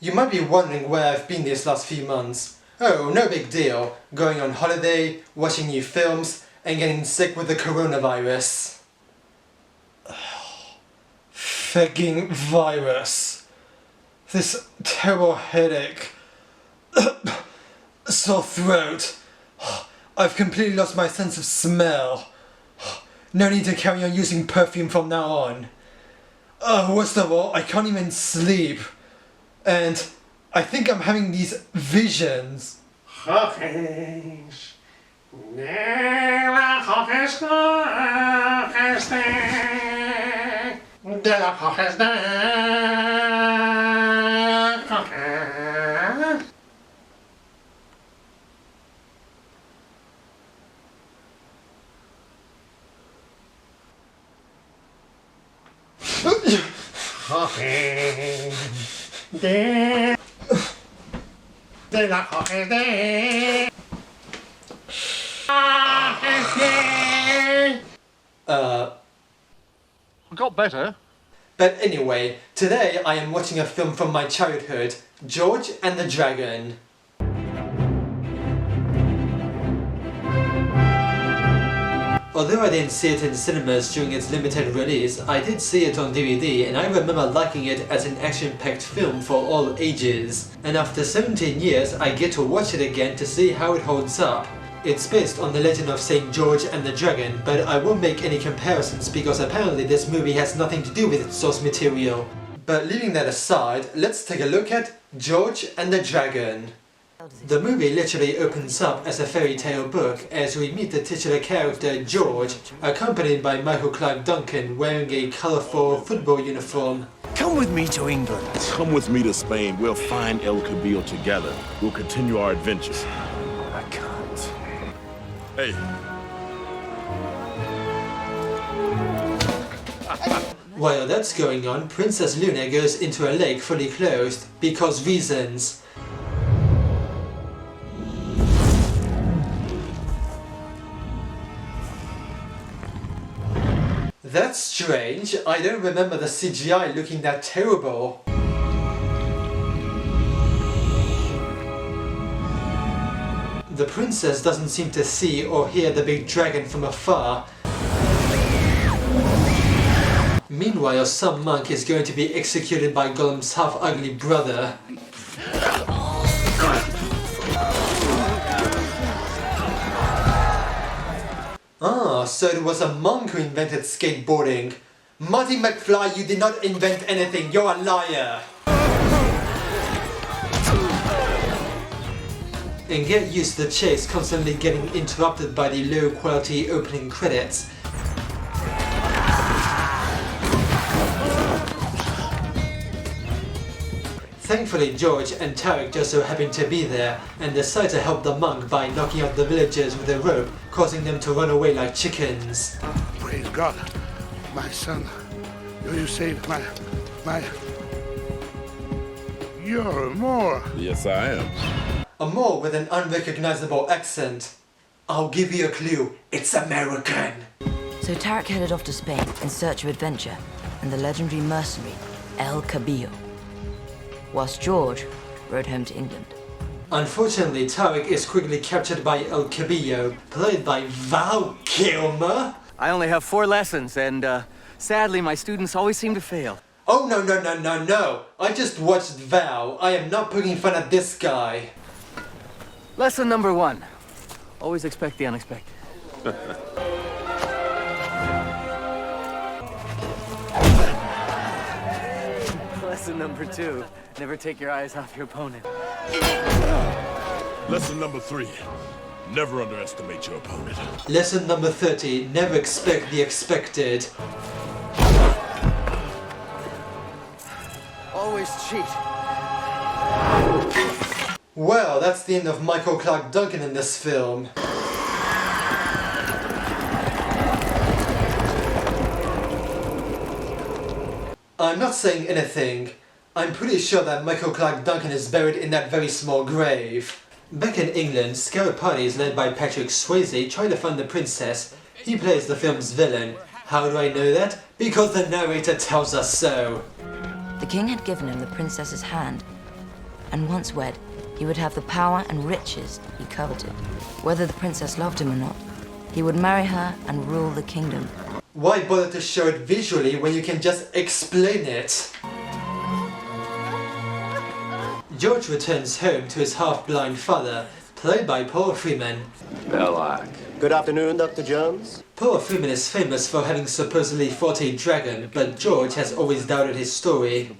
You might be wondering where I've been these last few months. Oh, no big deal. Going on holiday, watching new films, and getting sick with the coronavirus. Fucking virus. This terrible headache. Sore throat. I've completely lost my sense of smell. No need to carry on using perfume from now on. Worst of all, I can't even sleep. And I think I'm having these visions. I got better. But anyway, today I am watching a film from my childhood, George and the Dragon. Although I didn't see it in cinemas during its limited release, I did see it on DVD and I remember liking it as an action-packed film for all ages. And after 17 years, I get to watch it again to see how it holds up. It's based on the legend of Saint George and the Dragon, but I won't make any comparisons because apparently this movie has nothing to do with its source material. But leaving that aside, let's take a look at George and the Dragon. The movie literally opens up as a fairy tale book as we meet the titular character George, accompanied by Michael Clarke Duncan wearing a colourful football uniform. Come with me to England. Come with me to Spain. We'll find El Cabildo together. We'll continue our adventures. I can't. Hey. While that's going on, Princess Luna goes into a lake fully clothed, because reasons. That's strange, I don't remember the CGI looking that terrible. The princess doesn't seem to see or hear the big dragon from afar. Meanwhile, some monk is going to be executed by Gollum's half-ugly brother. So it was a monk who invented skateboarding. Marty McFly, you did not invent anything, you're a liar! And get used to the chase constantly getting interrupted by the low-quality opening credits. Thankfully, George and Tarek just so happen to be there and decide to help the monk by knocking out the villagers with a rope, causing them to run away like chickens. Praise God, my son. You saved my... You're a Moor. Yes, I am. A Moor with an unrecognizable accent. I'll give you a clue, it's American. So Tarek headed off to Spain in search of adventure and the legendary mercenary El Cabildo, whilst George rode home to England. Unfortunately, Tarek is quickly captured by El Cabildo, played by Val Kilmer. I only have 4 lessons, and sadly, my students always seem to fail. Oh no, I just watched Val. I am not poking fun at this guy. Lesson number 1. Always expect the unexpected. Lesson number 2. Never take your eyes off your opponent. Lesson number 3. Never underestimate your opponent. Lesson number 30. Never expect the expected. Always cheat. Well, that's the end of Michael Clarke Duncan in this film. I'm not saying anything. I'm pretty sure that Michael Clarke Duncan is buried in that very small grave. Back in England, scout parties led by Patrick Swayze try to find the princess. He plays the film's villain. How do I know that? Because the narrator tells us so. The king had given him the princess's hand, and once wed, he would have the power and riches he coveted. Whether the princess loved him or not, he would marry her and rule the kingdom. Why bother to show it visually when you can just explain it? George returns home to his half-blind father, played by Paul Freeman. Belloc. Good afternoon, Dr. Jones. Paul Freeman is famous for having supposedly fought a dragon, but George has always doubted his story.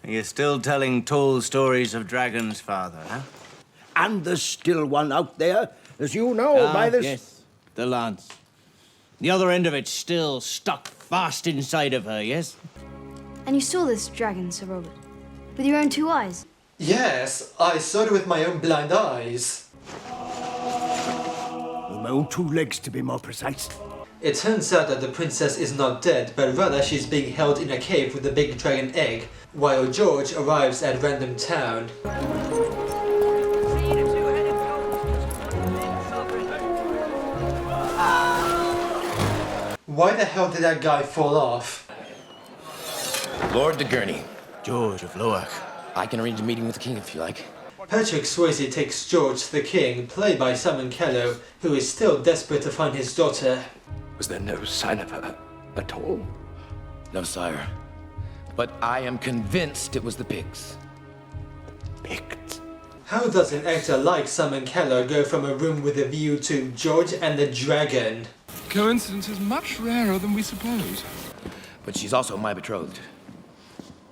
You're still telling tall stories of dragons, father, huh? And there's still one out there, as you know by this... Yes, the lance. The other end of it's still stuck fast inside of her, yes? And you saw this dragon, Sir Robert, with your own 2 eyes? Yes, I saw it with my own blind eyes. With my own 2 legs, to be more precise. It turns out that the princess is not dead, but rather she's being held in a cave with a big dragon egg, while George arrives at Random Town. Why the hell did that guy fall off? Lord de Gurney. George of Loach. I can arrange a meeting with the king if you like. Patrick Swayze takes George the King, played by Simon Callow, who is still desperate to find his daughter. Was there no sign of her at all? No, sire. But I am convinced it was the pigs. Picked. How does an actor like Simon Callow go from a room with a view to George and the Dragon? Coincidence is much rarer than we suppose. But she's also my betrothed.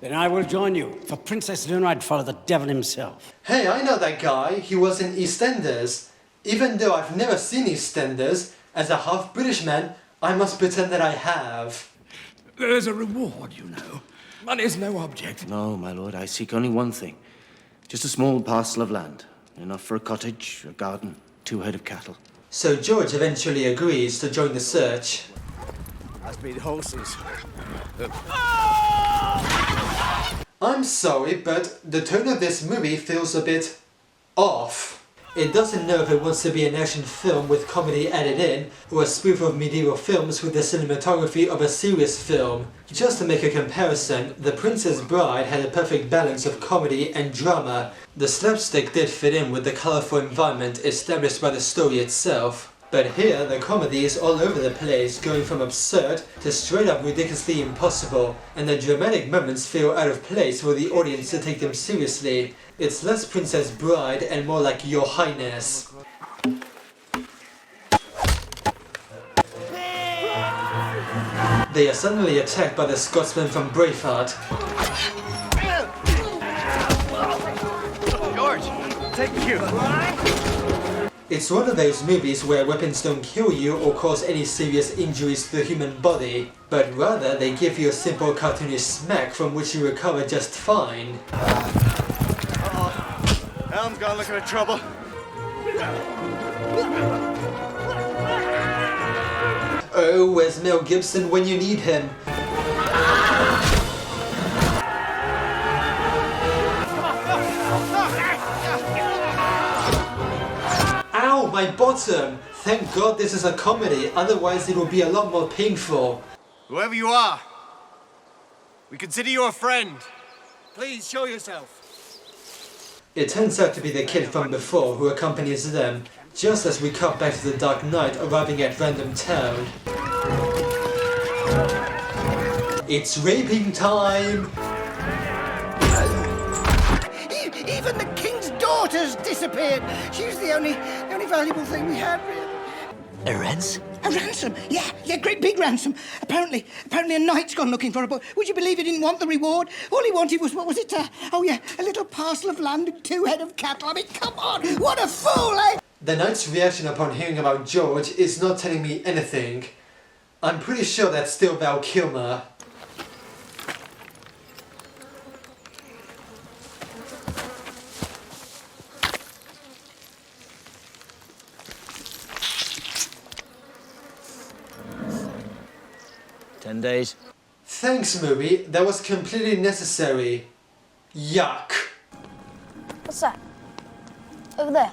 Then I will join you. For Princess Luna, I'd follow the devil himself. Hey, I know that guy. He was in EastEnders. Even though I've never seen EastEnders, as a half-British man, I must pretend that I have. There's a reward, you know. Money's no object. No, my lord, I seek only one thing. Just a small parcel of land. Enough for a cottage, a garden, 2 head of cattle. So George eventually agrees to join the search. Must be the horses. I'm sorry, but the tone of this movie feels a bit off. It doesn't know if it wants to be an action film with comedy added in, or a spoof of medieval films with the cinematography of a serious film. Just to make a comparison, The Princess Bride had a perfect balance of comedy and drama. The slapstick did fit in with the colourful environment established by the story itself. But here, the comedy is all over the place, going from absurd to straight up ridiculously impossible, and the dramatic moments feel out of place for the audience to take them seriously. It's less Princess Bride and more like Your Highness. They are suddenly attacked by the Scotsman from Braveheart. George, take you. It's one of those movies where weapons don't kill you or cause any serious injuries to the human body, but rather they give you a simple cartoonish smack from which you recover just fine. Elm's got a little bit of trouble. Oh, where's Mel Gibson when you need him? Ow, my bottom! Thank God this is a comedy, otherwise it would be a lot more painful. Whoever you are, we consider you a friend. Please show yourself. It turns out to be the kid from before who accompanies them, just as we cut back to the Dark Knight arriving at Random Town. It's raping time! Even the king's daughter's disappeared. She's the only valuable thing we had, really. A ransom? A ransom? Yeah, great big ransom. Apparently a knight's gone looking for her, but would you believe he didn't want the reward? All he wanted was, what was it? A little parcel of land and 2 head of cattle. I mean, come on, what a fool, eh? The knight's reaction upon hearing about George is not telling me anything. I'm pretty sure that's still Val Kilmer. Days. Thanks, movie. That was completely necessary. Yuck. What's that? Over there.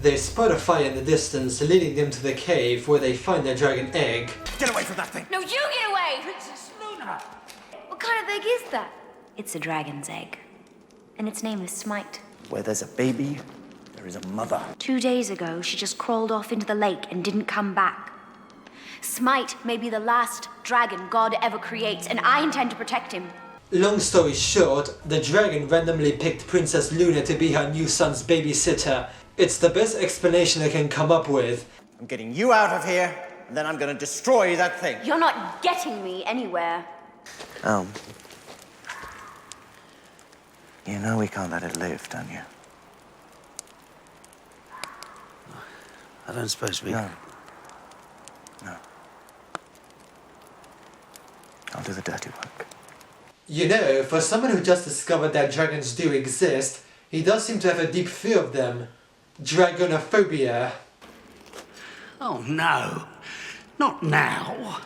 They spot a fire in the distance, leading them to the cave where they find their dragon egg. Get away from that thing. No, you get away! Princess Luna. What kind of egg is that? It's a dragon's egg. and its name is Smite. Where there's a baby, there is a mother. 2 days ago, she just crawled off into the lake and didn't come back. Smite may be the last dragon God ever creates, and I intend to protect him. Long story short, the dragon randomly picked Princess Luna to be her new son's babysitter. It's the best explanation I can come up with. I'm getting you out of here, and then I'm gonna destroy that thing. You're not getting me anywhere. You know we can't let it live, don't you? I don't suppose we... No. I'll do the dirty work. You know, for someone who just discovered that dragons do exist, he does seem to have a deep fear of them. Dragonophobia. Oh, no. Not now.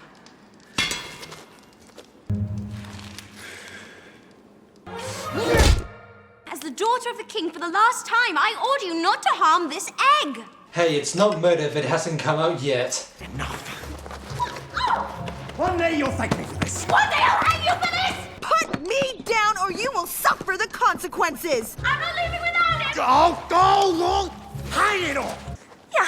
As the daughter of the king, for the last time, I order you not to harm this egg. Hey, it's not murder if it hasn't come out yet. Enough. One day you'll thank me for this. One day I'll hang you for this! Put me down or you will suffer the consequences! I'm not leaving without it! Go! Hang it all! Yeah.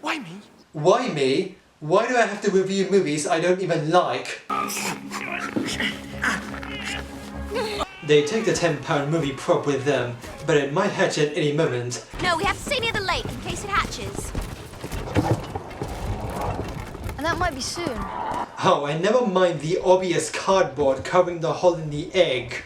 Why me? Why me? Why do I have to review movies I don't even like? They take the £10 movie prop with them, but it might hatch at any moment. No, we have to stay near the lake in case it hatches. And that might be soon. Oh, and never mind the obvious cardboard covering the hole in the egg.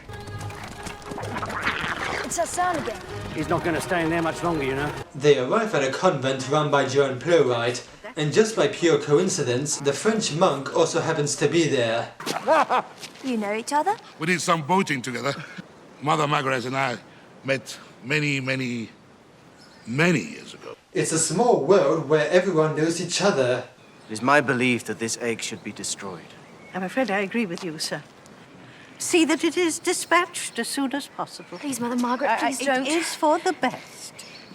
It's that sound again. He's not going to stay in there much longer, you know. They arrive at a convent run by Joan Plowright, and just by pure coincidence, the French monk also happens to be there. You know each other? We did some boating together. Mother Margaret and I met many years ago. It's a small world where everyone knows each other. It is my belief that this egg should be destroyed. I'm afraid I agree with you, sir. See that it is dispatched as soon as possible. Please, Mother Margaret, please don't. It is for the best.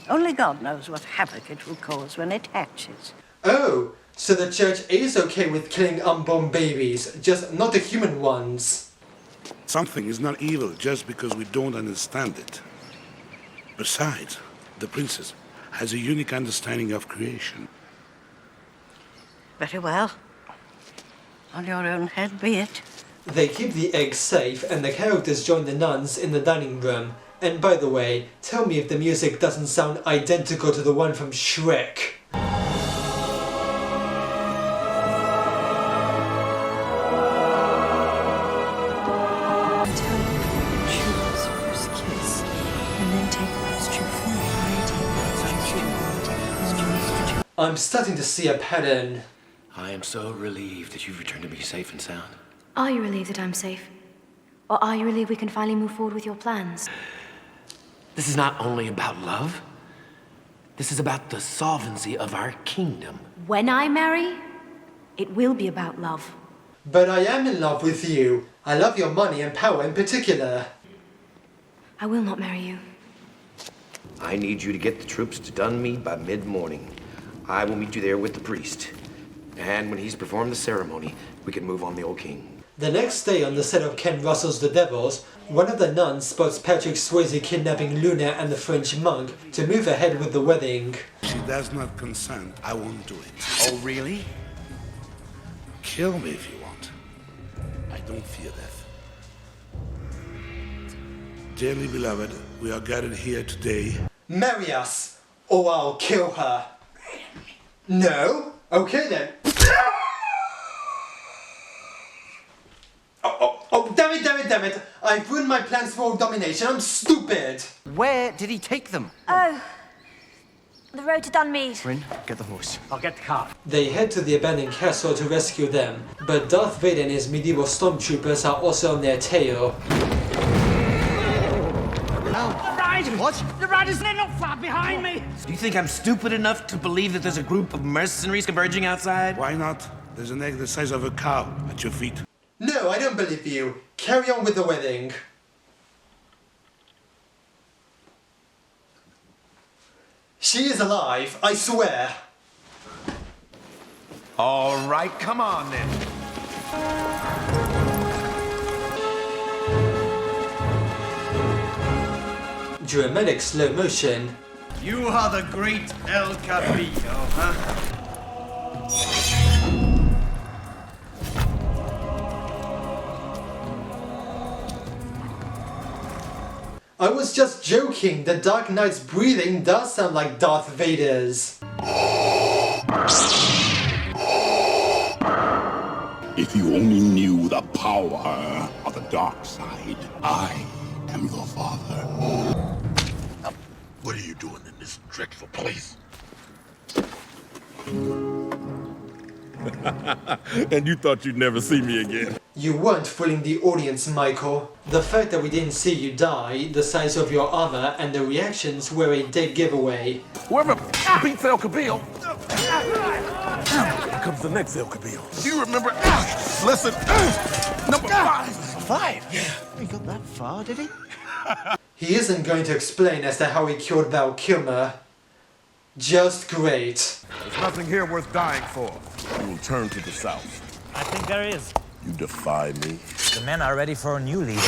Only God knows what havoc it will cause when it hatches. Oh, so the church is okay with killing unborn babies, just not the human ones. Something is not evil just because we don't understand it. Besides, the princess has a unique understanding of creation. Very well. On your own head be it. They keep the egg safe and the characters join the nuns in the dining room. And by the way, tell me if the music doesn't sound identical to the one from Shrek. I'm starting to see a pattern. I am so relieved that you've returned to me safe and sound. Are you relieved that I'm safe? Or are you relieved we can finally move forward with your plans? This is not only about love. This is about the solvency of our kingdom. When I marry, it will be about love. But I am in love with you. I love your money and power in particular. I will not marry you. I need you to get the troops to Dunmead by mid-morning. I will meet you there with the priest. And when he's performed the ceremony, we can move on the old king. The next day on the set of Ken Russell's The Devils, one of the nuns spots Patrick Swayze kidnapping Luna and the French monk to move ahead with the wedding. She does not consent. I won't do it. Oh, really? Kill me if you want. I don't fear death. Dearly beloved, we are gathered here today. Marry us, or I'll kill her. No? Okay then. Oh, damn it. I've ruined my plans for world domination. I'm stupid. Where did he take them? Oh, the road to Dunmead. Rin, get the horse. I'll get the car. They head to the abandoned castle to rescue them, but Darth Vader and his medieval stormtroopers are also on their tail. What? The riders, they're not far behind me. Do you think I'm stupid enough to believe that there's a group of mercenaries converging outside? Why not? There's an egg the size of a cow at your feet. No, I don't believe you. Carry on with the wedding. She is alive, I swear. All right, come on then. dramatic slow motion. You are the great El Cabillo, huh? I was just joking, the Dark Knight's breathing does sound like Darth Vader's. If you only knew the power of the dark side, I am your father. What are you doing in this dreadful place? And you thought you'd never see me again? You weren't fooling the audience, Michael. The fact that we didn't see you die, the size of your armor, and the reactions were a dead giveaway. Whoever beats El Cabillo, here comes the next El Cabillo. Do you remember lesson number 5? 5? Yeah. He got that far, did he? He isn't going to explain as to how he killed Val Kilmer. Just great. There's nothing here worth dying for. You will turn to the south. I think there is. You defy me? The men are ready for a new leader.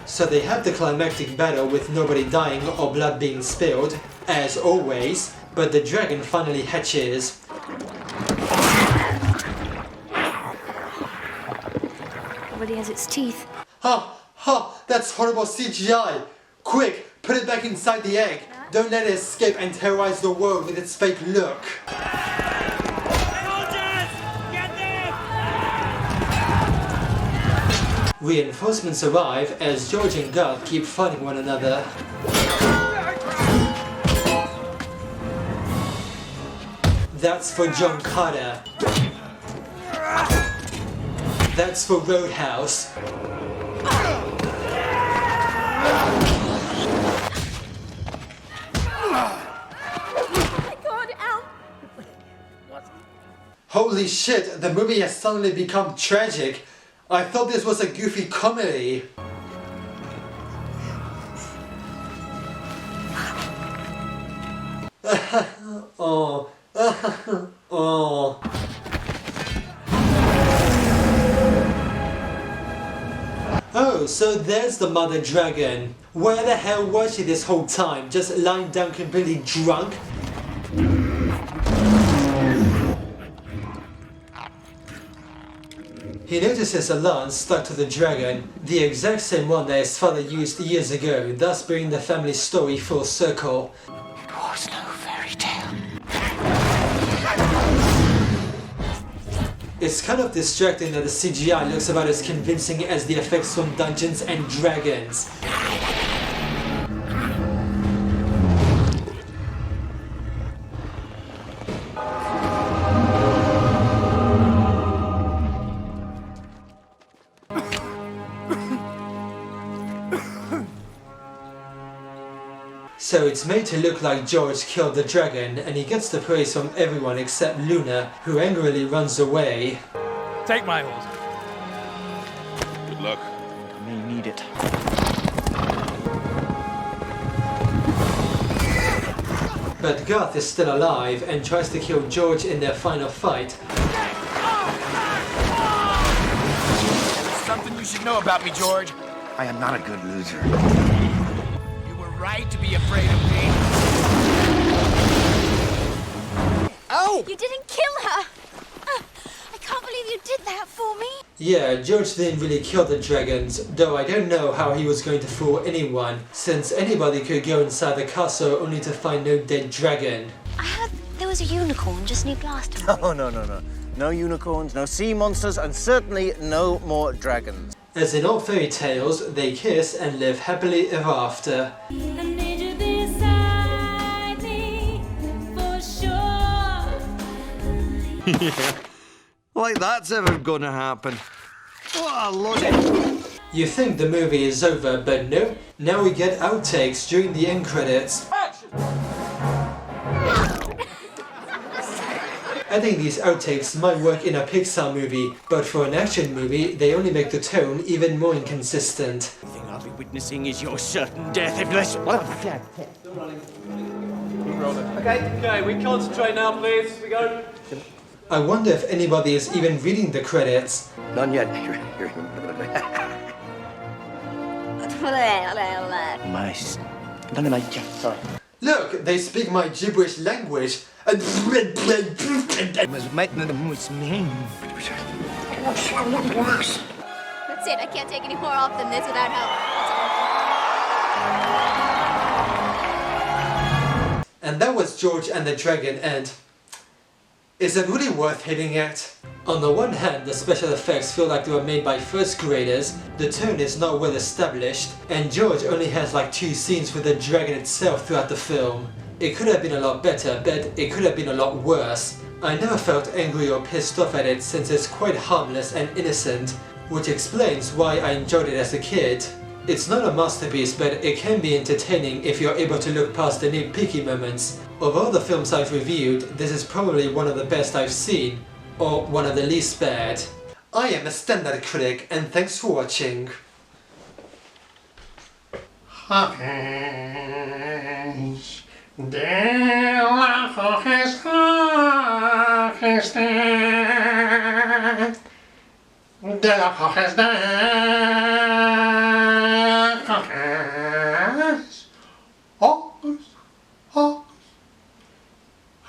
So they have the climactic battle with nobody dying or blood being spilled, as always, but the dragon finally hatches. Already has its teeth. Ha! Ha! That's horrible CGI! Quick! Put it back inside the egg! Don't let it escape and terrorize the world with its fake look! Reinforcements arrive as George and Garth keep fighting one another. That's for John Carter. That's for Roadhouse. Holy shit, the movie has suddenly become tragic. I thought this was a goofy comedy. Oh. Oh. Oh, so there's the mother dragon. Where the hell was she this whole time? Just lying down completely drunk? He notices a lance stuck to the dragon, the exact same one that his father used years ago, thus bringing the family story full circle. It was no fairy tale. It's kind of distracting that the CGI looks about as convincing as the effects from Dungeons and Dragons. So it's made to look like George killed the dragon, and he gets the praise from everyone except Luna, who angrily runs away. Take my horse. Good luck. I may need it. But Garth is still alive and tries to kill George in their final fight. There's something you should know about me, George. I am not a good loser. You were right to be afraid of me. Oh! You didn't kill her! I can't believe you did that for me! Yeah, George didn't really kill the dragons, though I don't know how he was going to fool anyone, since anybody could go inside the castle only to find no dead dragon. I heard there was a unicorn just near Glastonbury. Oh, no. No unicorns, no sea monsters, and certainly no more dragons. As in all fairy tales, they kiss and live happily ever after. Yeah. Like that's ever gonna happen. What a load. You think the movie is over, but no. Now we get outtakes during the end credits. I think these outtakes might work in a Pixar movie, but for an action movie, they only make the tone even more inconsistent. The thing I'll be witnessing is your certain death, Iblis. Okay, we concentrate now, please. We go. I wonder if anybody is even reading the credits. None yet. Sorry. Look, they speak my gibberish language. That's it, I can't take any more off than this without help. And that was George and the Dragon, and is it really worth hitting it? On the one hand, the special effects feel like they were made by first graders, the tone is not well established, and George only has like 2 scenes with the dragon itself throughout the film. It could have been a lot better, but it could have been a lot worse. I never felt angry or pissed off at it since it's quite harmless and innocent, which explains why I enjoyed it as a kid. It's not a masterpiece, but it can be entertaining if you're able to look past the nitpicky moments. Of all the films I've reviewed, this is probably one of the best I've seen, or one of the least bad. I am a standard critic, and thanks for watching.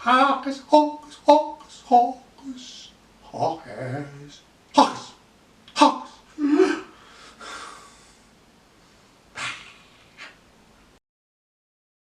Hocus, hocus, hocus, hocus, hocus.